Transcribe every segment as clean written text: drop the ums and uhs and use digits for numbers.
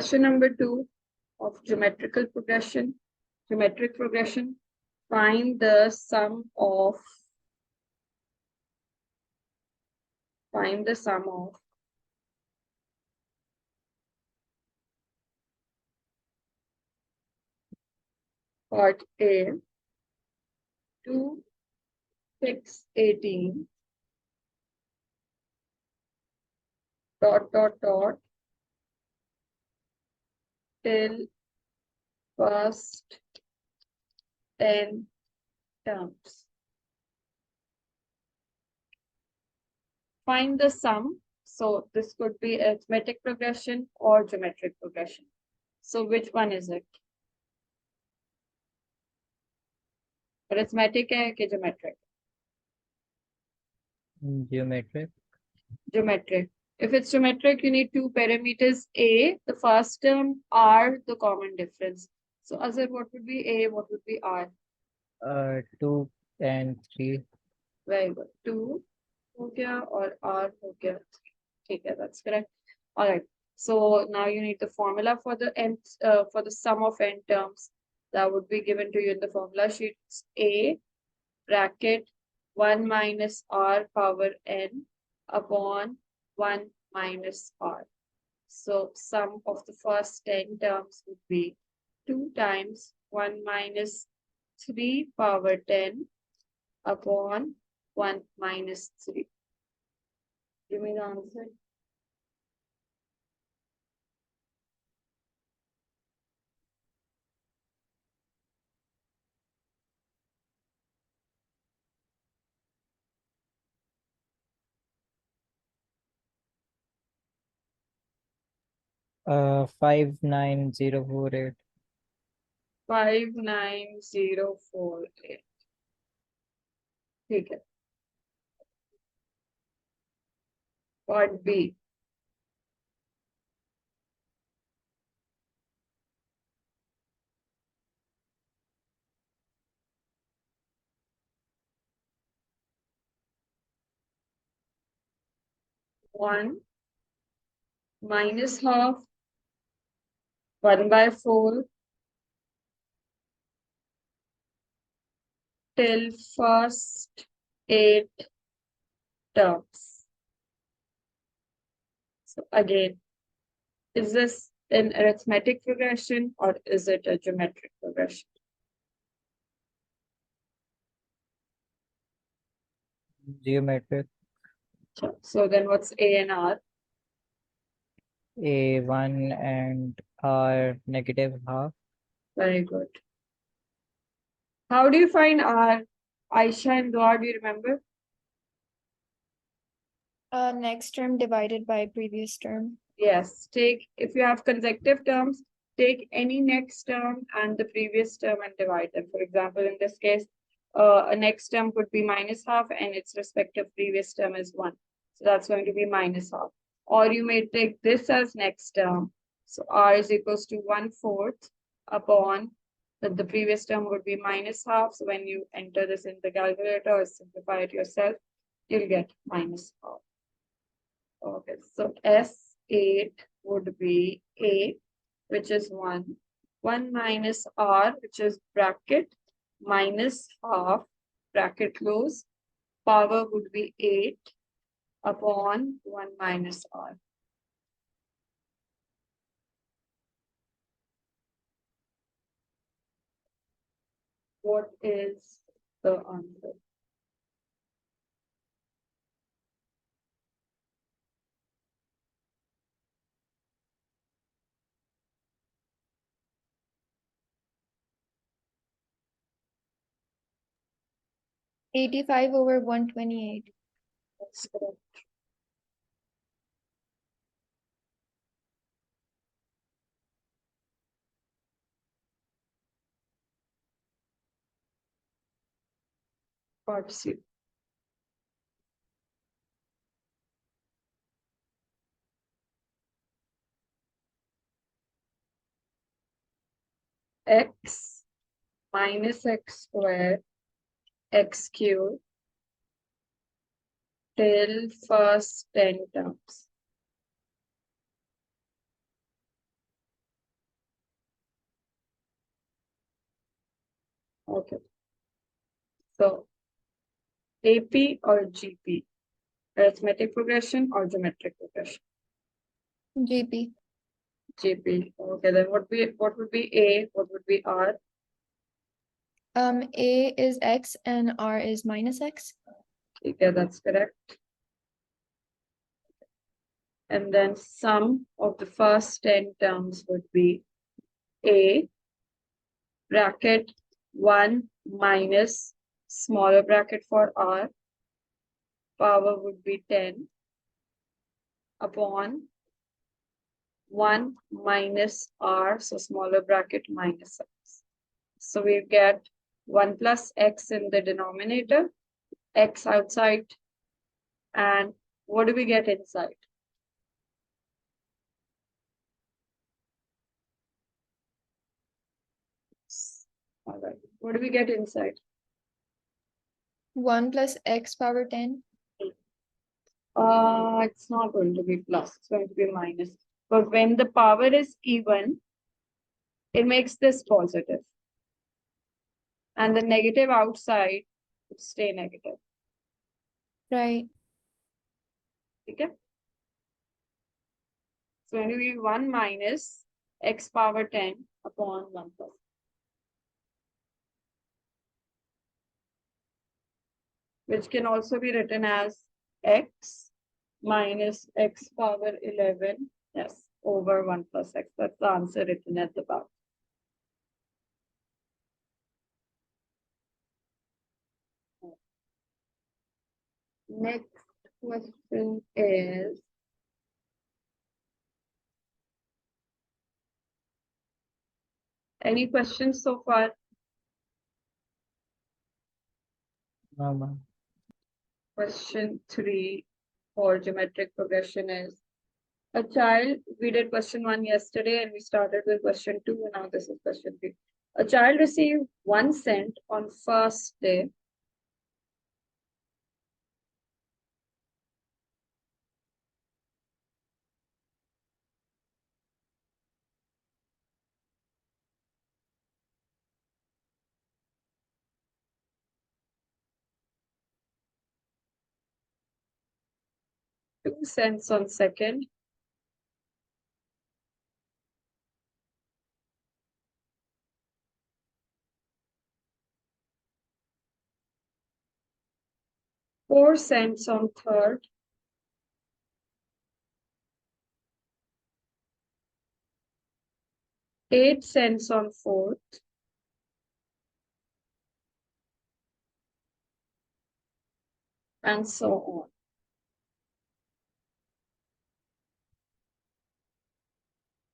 Question number 2 of geometric progression. Find the sum of part A 2, 6, 18 till first 10 terms. Find the sum. So this could be arithmetic progression or geometric progression. So which one is it? Arithmetic है कि geometric? Geometric. Geometric. If it's geometric, you need two parameters. A, the first term, R, the common difference. So Azhar, what would be A, what would be R? 2 and 3. Very good. 2 हो गया और R हो गया 3. ठीक है, that's correct. All right. So now you need the formula for the n, for the sum of n terms. That would be given to you in the formula sheet. A bracket 1 minus R power n upon 1 minus R. So sum of the first 10 terms would be 2 times 1 minus 3 power 10 upon 1 minus 3. Give me the answer. Uh, 59048. 59048. ठीक है. Part B. One minus half 1/4 till first 8 terms. So again, is this an arithmetic progression or is it a geometric progression? Geometric. So then what's A and R? A1 and R negative half. Very good. How do you find R? Aisha and Dua, do you remember? Next term divided by previous term. Yes, if you have consecutive terms, take any next term and the previous term and divide them. For example, in this case, a next term could be minus half and its respective previous term is 1. So that's going to be minus half. Or you may take this as next term. So R is equals to 1/4 upon the previous term would be minus half. So when you enter this in the calculator or simplify it yourself, you'll get minus half. Okay, so S8 would be A, which is 1. 1 minus R, which is bracket, minus half, bracket close. Power would be 8 upon 1 minus R. What is the answer? $85 over $128. That's correct. Part C. X minus x squared x cubed till first 10 terms. Okay. So AP or GP? Arithmetic progression or geometric progression? GP. GP. Okay, then what would be A? What would be R? A is X and R is minus X. Okay, that's correct. And then sum of the first 10 terms would be A bracket 1 minus smaller bracket for R, power would be 10 upon 1 minus R, so smaller bracket minus X. So we get 1 plus X in the denominator, X outside, and what do we get inside? All right, what do we get inside? 1 plus X power 10. It's not going to be plus, it's going to be minus. But when the power is even, it makes this positive. And the negative outside would stay negative. Right. Okay? So it will be 1 minus X power 10 upon 1 plus. Which can also be written as X minus X power 11, yes, over 1 plus X. That's the answer written at the back. Next question is, any questions so far? No, ma'am. Question 3 for geometric progression is, a child, we did question 1 yesterday and we started with question 2 and now this is question 3. A child received 1 cent on first day. $2 on second, $4 on third, $8 on fourth, and so on.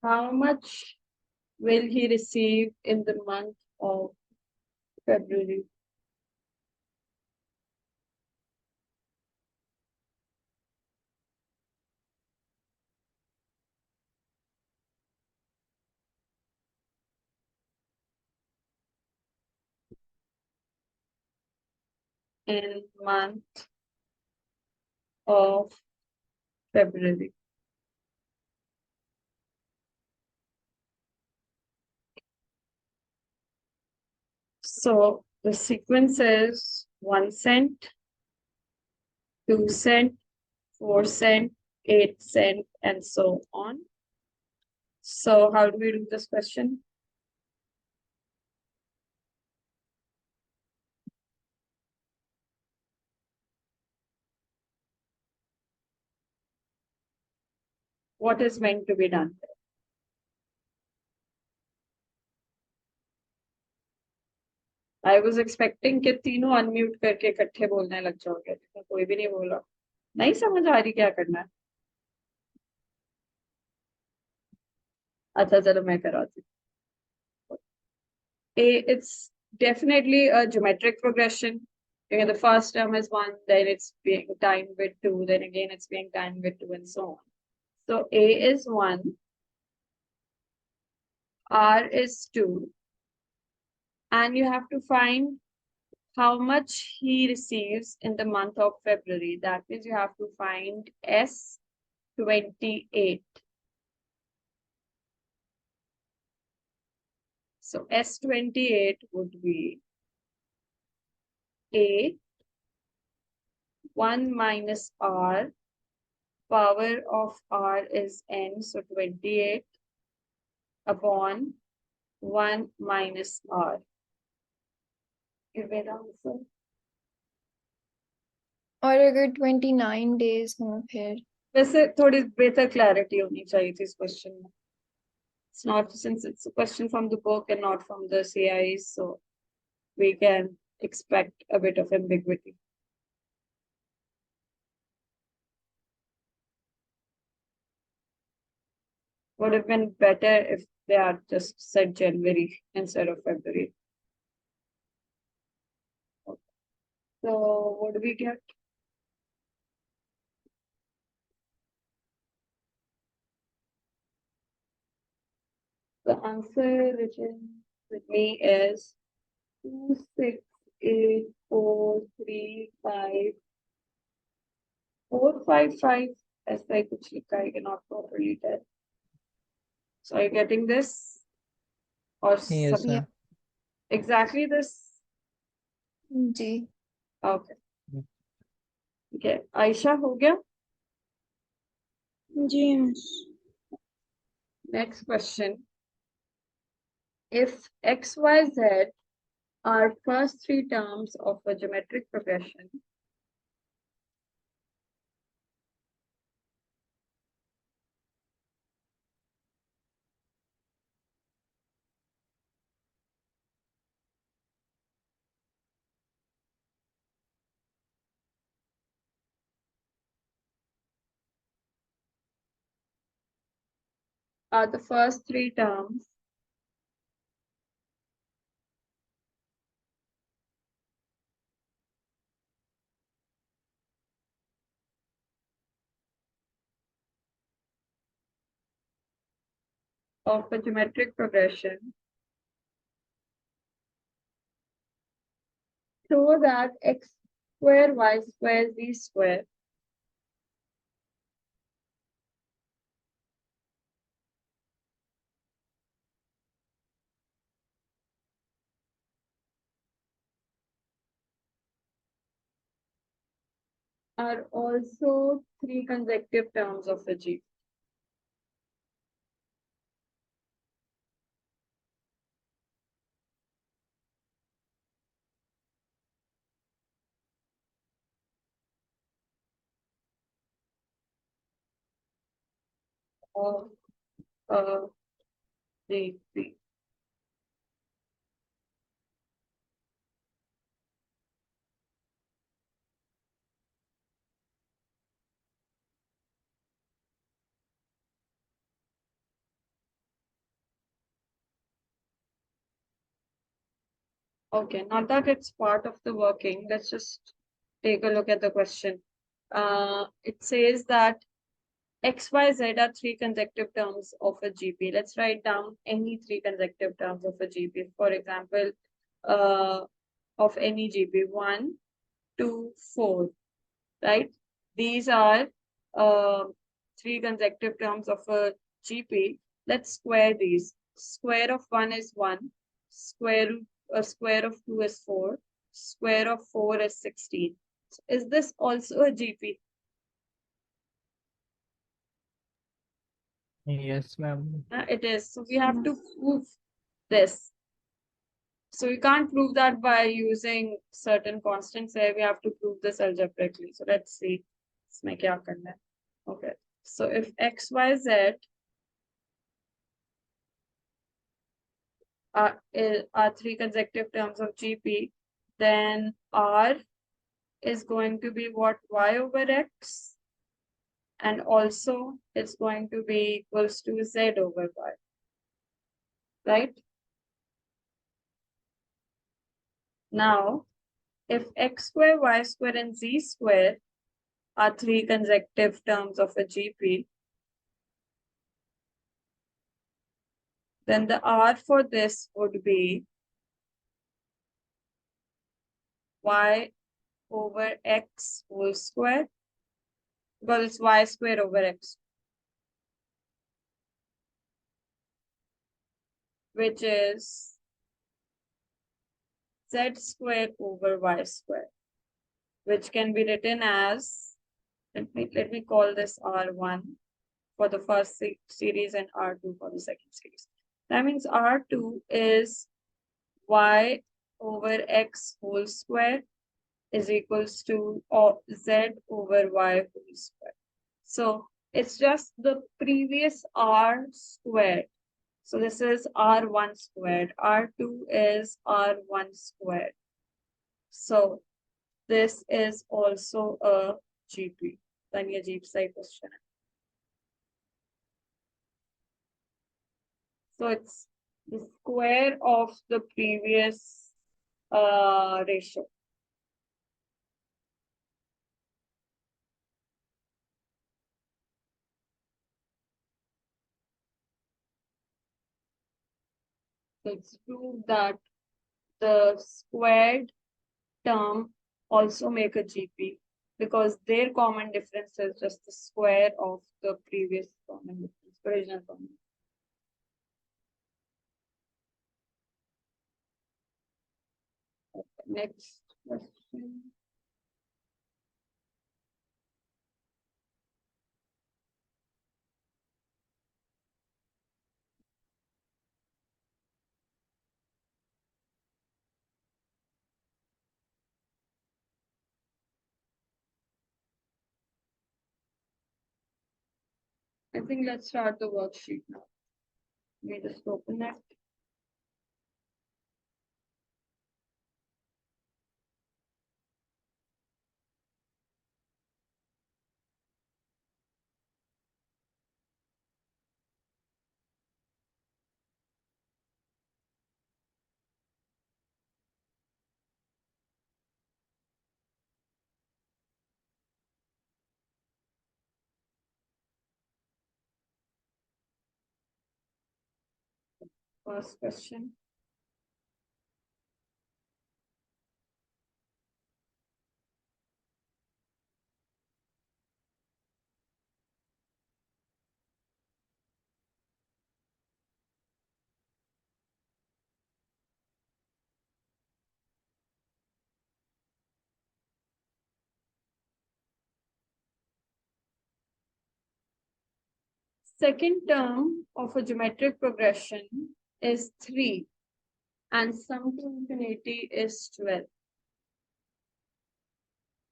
How much will he receive in the month of February? In month of February. So the sequence is 1 cent, 2 cent, 4 cent, 8 cent, and so on. So how do we do this question? What is meant to be done? I was expecting कि तीनों unmute करके इकट्ठे बोलने लग जाओगे, लेकिन कोई भी नहीं बोला. नहीं समझ आ रही क्या करना है? अच्छा चलो मैं कराती हूँ. It's definitely a geometric progression. The first term is 1, then it's being timed with 2, then again it's being timed with 2, and so on. So A is 1, R is 2, and you have to find how much he receives in the month of February. That means you have to find S28. So S28 would be a 1 minus r, power of r is n, so 28 upon 1 minus r. Is that answer? और अगर 29 days हों फिर वैसे थोड़ी बेहतर clarity होनी चाहिए थी इस क्वेश्चन में. It's not, since it's a question from the book and not from the CIs, so we can expect a bit of ambiguity. Would have been better if they had just said January instead of February. So what do we get? The answer written with me is 268435455. ऐसा ही कुछ लिखा है, cannot properly tell. So are you getting this? Or Yes, ma'am. exactly this? Ji Okay. Okay. Aisha हो गया? जी Next question. If x, y, z are first three terms of a geometric progression, are the first three terms of a geometric progression, show that x square, y square, z square are also three consecutive terms of a G. Of a GP. Okay, not that it's part of the working, let's just take a look at the question. It says that x, y, z are three consecutive terms of a GP. Let's write down any three consecutive terms of a GP. For example, of any GP, 1, 2, 4, right? These are three consecutive terms of a GP. Let's square these. Square of 1 is 1. Square of 2 is 4. Square of 4 is 16. So is this also a GP? Yes, ma'am. It is. So we have to prove this. So we can't prove that by using certain constants here. We have to prove this algebraically. So let's see. इसमें क्या करना है? Okay. So if x, y, z are three consecutive terms of GP, then R is going to be what? Y over X. And also it's going to be equals to Z over Y. Right? Now, if x square, y square, and z square are three consecutive terms of a GP, then the R for this would be y over x whole square, because it's y square over x, which is z square over y square, which can be written as, let me call this R1 for the first series and R2 for the second series. That means R2 is y over x whole square is equals to z over y whole square. So it's just the previous R squared. So this is R1 squared. R2 is R1 squared. So this is also a GP. Then ये अजीब सा question है. So it's the square of the previous ratio. So it's proved that the squared term also make a GP because their common difference is just the square of the previous common difference, original common. Okay, next question. I think let's start the worksheet now. Let me just open that. First question. Second term of a geometric progression is 3 and sum to infinity is 12.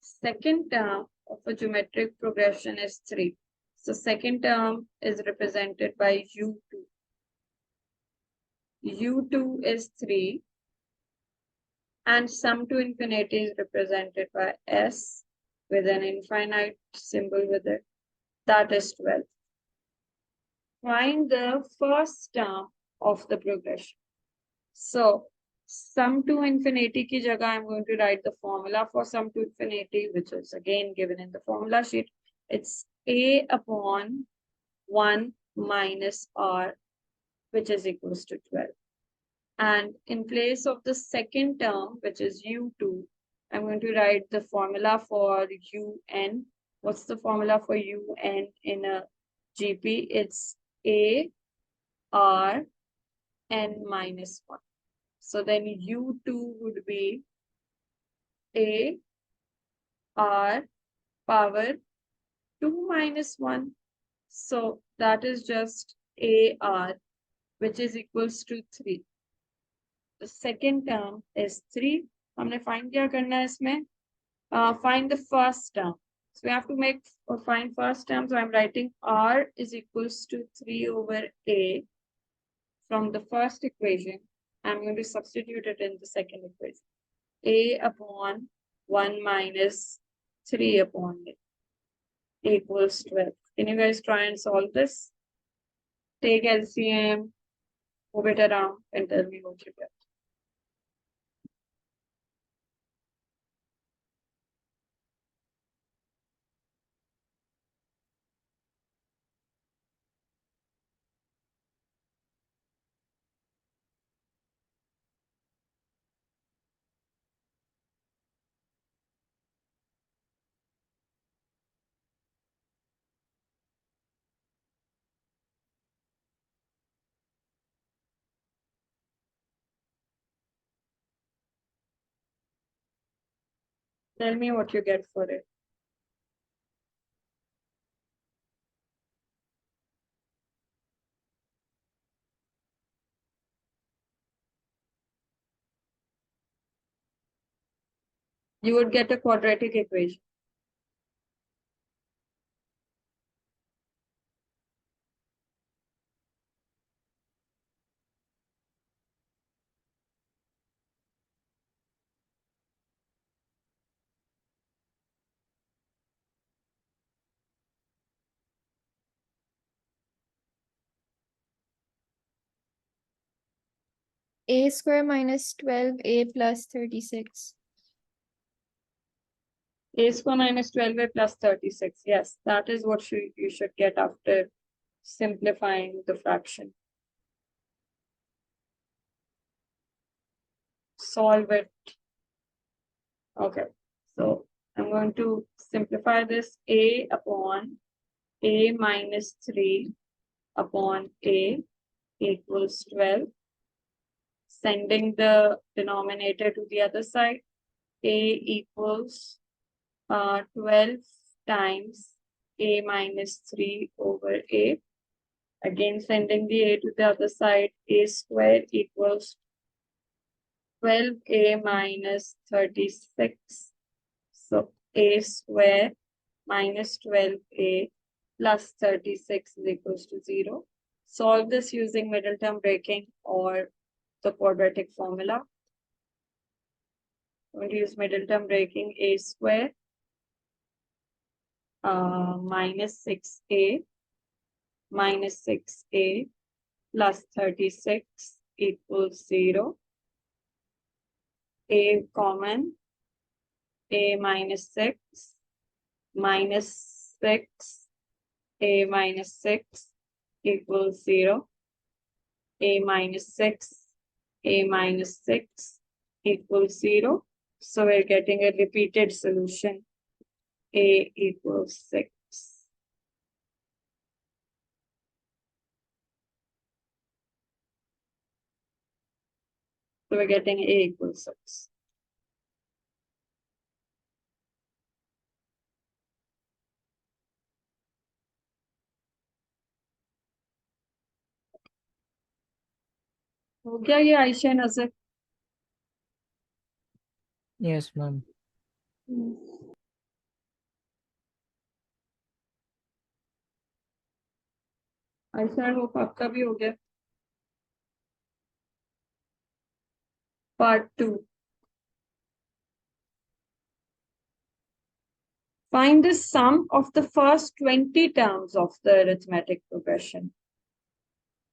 Second term of a geometric progression is 3. So second term is represented by U2. U2 is 3 and sum to infinity is represented by S with an infinite symbol with it. That is 12. Find the first term of the progression. So sum to infinity ki jagah I'm going to write the formula for sum to infinity, which is again given in the formula sheet. It's A upon 1 minus R, which is equals to 12. And in place of the second term, which is U2, I'm going to write the formula for UN. What's the formula for UN in a GP? It's A R N minus 1. So then U2 would be A R power 2 minus 1. So that is just AR, which is equals to 3. The second term is 3. हमने find क्या करना है इसमें? Find the first term. So we have to make or find first term. So I'm writing R is equals to 3 over A from the first equation. I'm going to substitute it in the second equation. A upon 1 minus 3 upon A equals 12. Can you guys try and solve this? Take LCM, move it around, and tell me what you get. Tell me what you get for it. You would get a quadratic equation. A square minus 12A plus 36. A square minus 12a plus 36. Yes, that is what you should get after simplifying the fraction. Solve it. Okay, so I'm going to simplify this. A upon A minus 3 upon A equals 12. Sending the denominator to the other side. A equals 12 times A minus 3 over A. Again, sending the A to the other side. A square equals 12A minus 36. So A square minus 12A plus 36 is equals to 0. Solve this using middle term breaking or the quadratic formula. I'm going to use middle term breaking. A square minus 6A minus 6A plus 36 equals 0. A common. A minus 6 minus 6 A minus 6 equals 0. A minus 6 A minus 6 equals 0. So we're getting a repeated solution. A equals 6. So we're getting A equals 6. हो गया ये आयशा नजर? Yes, ma'am. Ayesha hope आपका भी हो गया. Part 2. Find the sum of the first 20 terms of the arithmetic progression.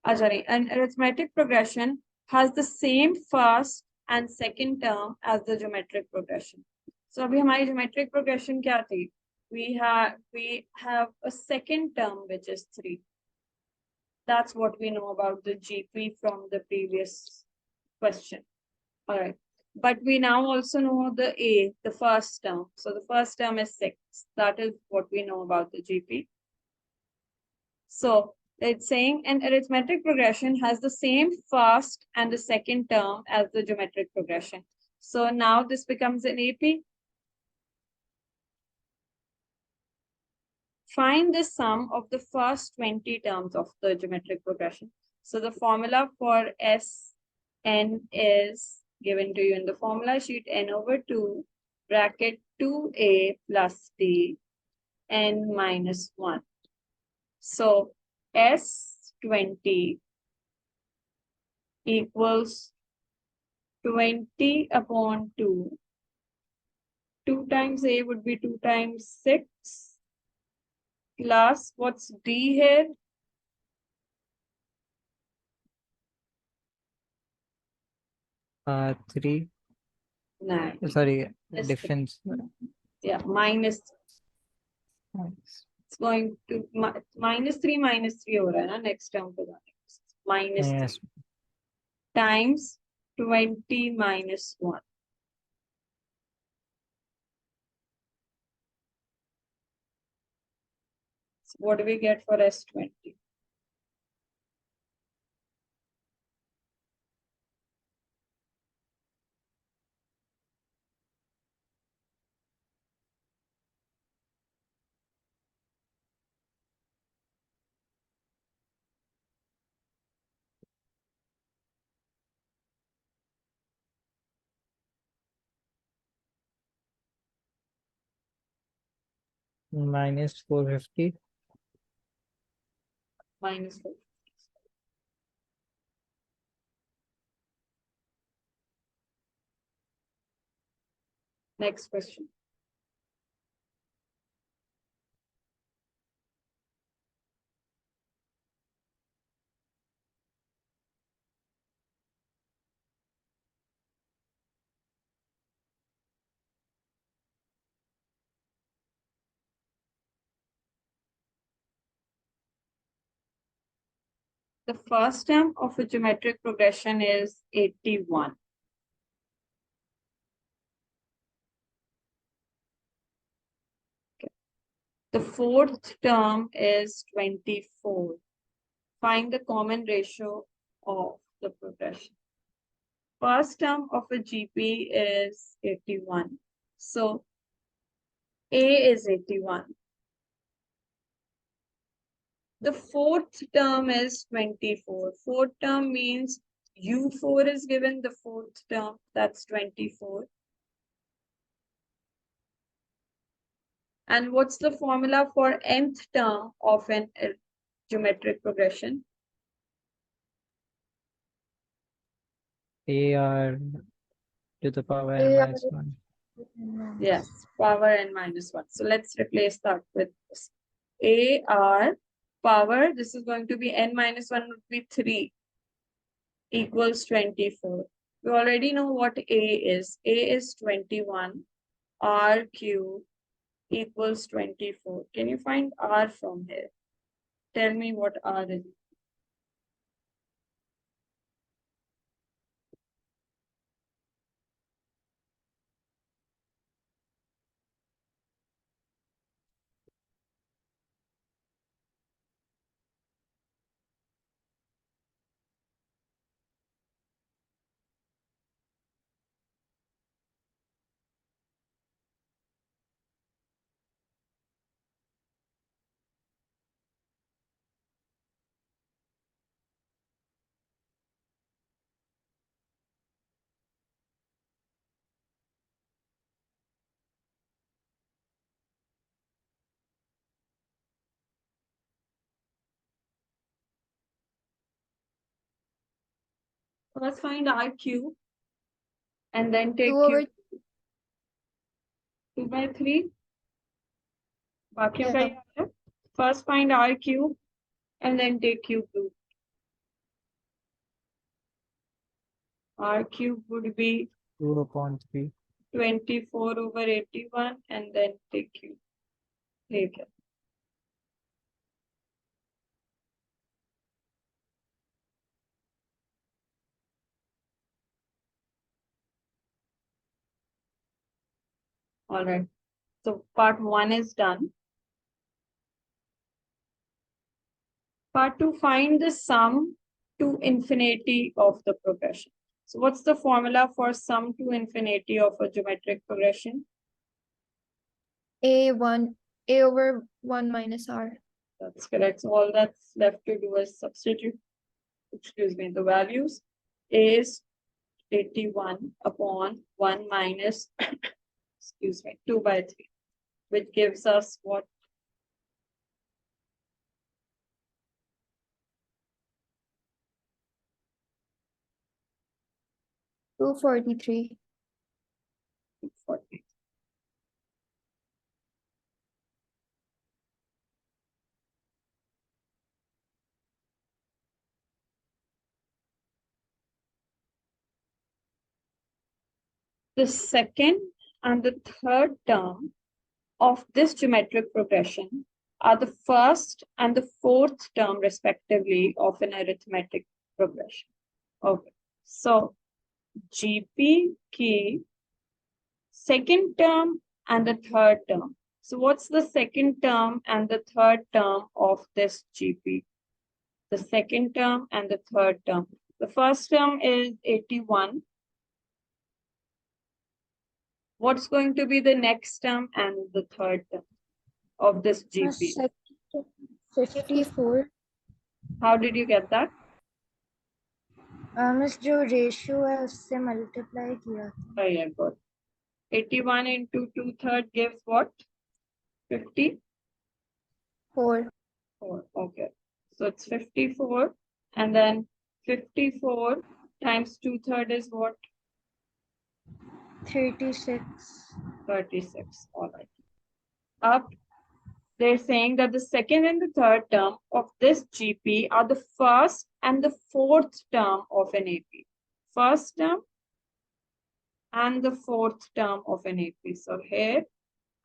Sorry, an arithmetic progression has the same first and second term as the geometric progression. So अभी हमारी geometric progression क्या थी? We have a second term which is 3. That's what we know about the GP from the previous question. All right. But we now also know the A, the first term. So the first term is 6. That is what we know about the GP. So it's saying an arithmetic progression has the same first and the second term as the geometric progression. So now this becomes an AP. Find the sum of the first 20 terms of the geometric progression. So the formula for Sn is given to you in the formula sheet. N over 2 bracket 2a plus d n minus 1. So S20 equals 20 upon 2. 2 times A would be 2 times 6 plus what's D here? Three. 9. Sorry, Yes. difference. Yeah, minus. Yes. It's going to minus 3 हो रहा है ना next term पे जाने के. Minus 3 Yes. times 20 minus 1. So what do we get for S20? minus 450. Minus 4. Next question. The first term of a geometric progression is 81. Okay. The fourth term is 24. Find the common ratio of the progression. First term of a GP is 81. So A is 81. The fourth term is 24. Fourth term means U4 is given the fourth term, that's 24. And what's the formula for nth term of an geometric progression? AR to the power n AR. minus 1. Yes, power n minus 1. So let's replace that with this. AR power, this is going to be n minus 1 would be 3 equals 24. We already know what A is. A is 21. R cube equals 24. Can you find R from here? Tell me what R is. First find R cube and then take 2 over cube 2 by 3. बाकियों का yeah, याद है? First find R cube and then take cube 2. R cube would be 2 upon 3. 24 over 81 and then take cube. ठीक है. All right. So part 1 is done. Part 2, find the sum to infinity of the progression. So what's the formula for sum to infinity of a geometric progression? A over 1 minus R. That's correct. So all that's left to do is substitute, the values. A is 81 upon 1 minus, 2 by 3, which gives us what? $243. 40. The second and the third term of this geometric progression are the first and the fourth term respectively of an arithmetic progression. Okay, so GP key, second term and the third term. So what's the second term and the third term of this GP? The second term and the third term. The first term is 81. What's going to be the next term and the third term of this GP? 54. How did you get that? Miss जो ratio है उससे multiply किया था. Oh, yeah, good. 81 into 2/3 gives what? 50. 4. 4. Okay. So it's 54. And then 54 times 2/3 is what? 36. 36. All right. Up, they're saying that the second and the third term of this GP are the first and the fourth term of an AP. First term and the fourth term of an AP. So here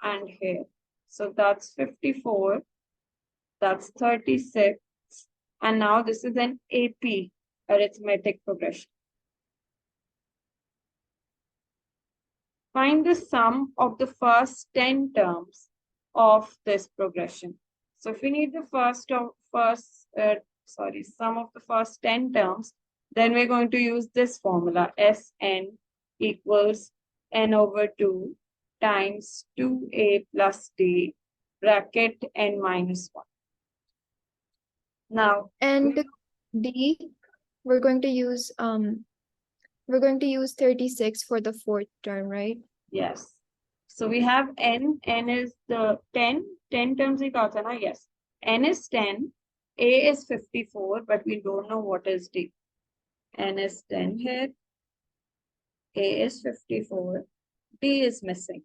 and here. So that's 54. That's 36. And now this is an AP, arithmetic progression. Find the sum of the first 10 terms of this progression. So if we need the sum of the first 10 terms, then we're going to use this formula, Sn equals n over 2 times 2a plus d bracket n minus 1. Now, And D, we're going to use 36 for the fourth term, right? yes. So we have n is the 10 terms ही कहा था ना? Yes. N is 10, A is 54, but we don't know what is D. N is 10 here, A is 54, D is missing.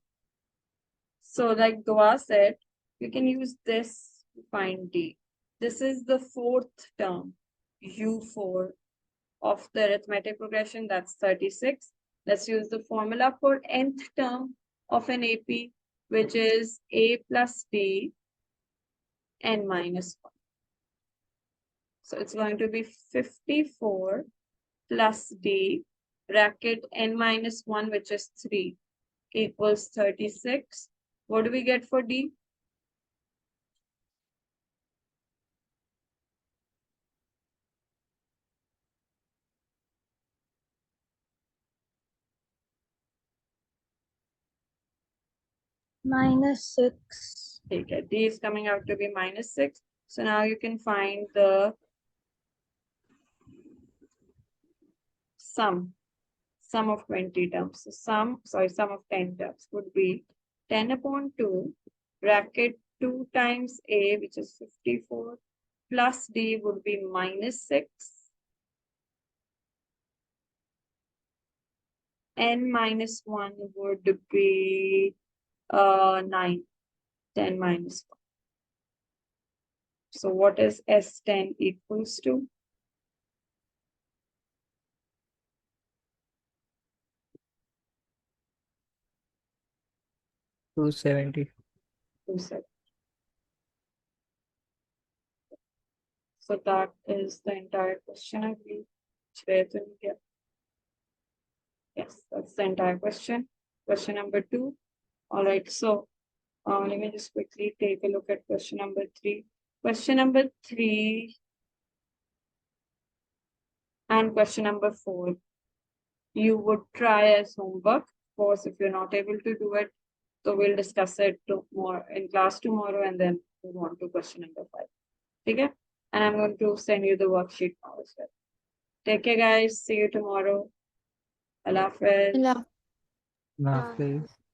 So like Dua said, you can use this to find D. This is the fourth term, U4 of the arithmetic progression, that's 36. Let's use the formula for nth term of an AP, which is A plus D n minus 1. So it's going to be 54 plus D bracket n minus 1, which is 3, equals 36. What do we get for D? -6. Okay, D is coming out to be -6. So now you can find the sum of 20 terms. So sum of 10 terms would be 10 upon 2 bracket 2 times A, which is 54, plus D would be -6. N minus 1 would be 9. 10 minus 1. So what is S10 equals to? 270. 27. So that is the entire question, I believe. Yes, that's the entire question. Question number 2. All right, so let me just quickly take a look at question number 3. Question number 3 and question number 4. You would try as homework. Of course, if you're not able to do it, so we'll discuss it more in class tomorrow and then move on to question number 5. Okay? And I'm going to send you the worksheet now as well. Take care, guys. See you tomorrow. Allah Hafiz. Allah. Now, please.